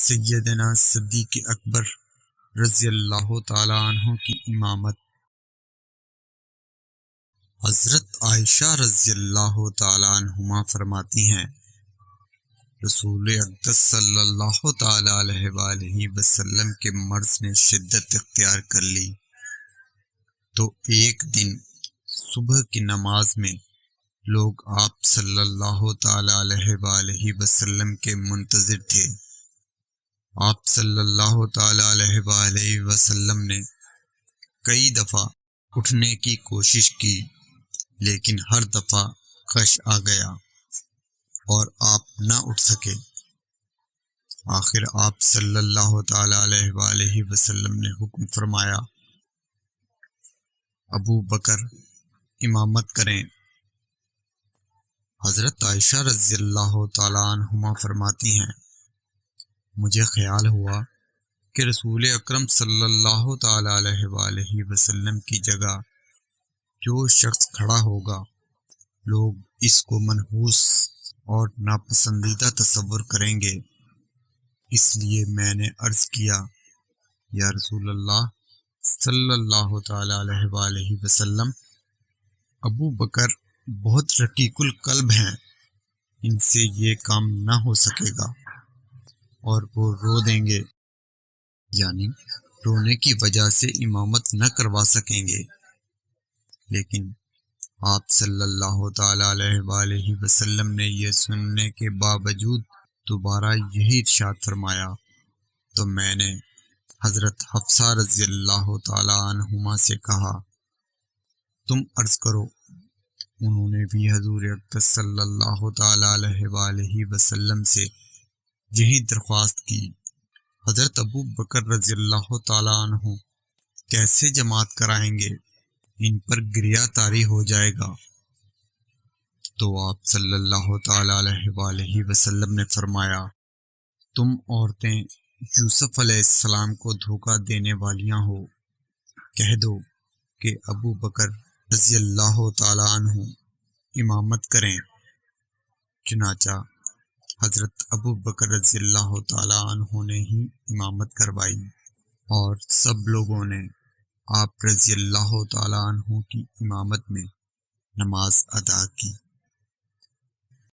سیدنا صدیق اکبر رضی اللہ تعالی عنہ کی امامت۔ حضرت عائشہ رضی اللہ تعالی عنہما فرماتی ہیں، رسول اقدس صلی اللہ تعالی علیہ وآلہ وسلم کے مرض نے شدت اختیار کر لی تو ایک دن صبح کی نماز میں لوگ آپ صلی اللہ تعالی علیہ وآلہ وسلم کے منتظر تھے۔ آپ صلی اللہ تعالی علیہ وآلہ وسلم نے کئی دفعہ اٹھنے کی کوشش کی، لیکن ہر دفعہ غش آ گیا اور آپ نہ اٹھ سکے۔ آخر آپ صلی اللہ تعالی علیہ وآلہ وسلم نے حکم فرمایا، ابو بکر امامت کریں۔ حضرت عائشہ رضی اللہ تعالی عنہما فرماتی ہیں، مجھے خیال ہوا کہ رسول اکرم صلی اللہ تعالی علیہ وآلہ وسلم کی جگہ جو شخص کھڑا ہوگا، لوگ اس کو منحوس اور ناپسندیدہ تصور کریں گے۔ اس لیے میں نے عرض کیا، یا رسول اللہ صلی اللہ تعالی علیہ وآلہ وسلم، ابو بکر بہت رقیق القلب ہیں، ان سے یہ کام نہ ہو سکے گا اور وہ رو دیں گے، یعنی رونے کی وجہ سے امامت نہ کروا سکیں گے۔ لیکن آپ صلی اللہ تعالی علیہ وآلہ وسلم نے یہ سننے کے باوجود دوبارہ یہی ارشاد فرمایا تو میں نے حضرت حفصہ رضی اللہ تعالی عنہما سے کہا، تم عرض کرو۔ انہوں نے بھی حضور اقدس صلی اللہ تعالی علیہ وآلہ وسلم سے یہی درخواست کی، حضرت ابو بکر رضی اللہ تعالی عنہ کیسے جماعت کرائیں گے، ان پر گریہ طاری ہو جائے گا۔ تو آپ صلی اللہ تعالی علیہ وآلہ وسلم نے فرمایا، تم عورتیں یوسف علیہ السلام کو دھوکہ دینے والیاں ہو، کہہ دو کہ ابو بکر رضی اللہ تعالی عنہ امامت کریں۔ چنانچہ حضرت ابو بکر رضی اللہ تعالی عنہ نے ہی امامت کروائی اور سب لوگوں نے آپ رضی اللہ تعالی عنہ کی امامت میں نماز ادا کی۔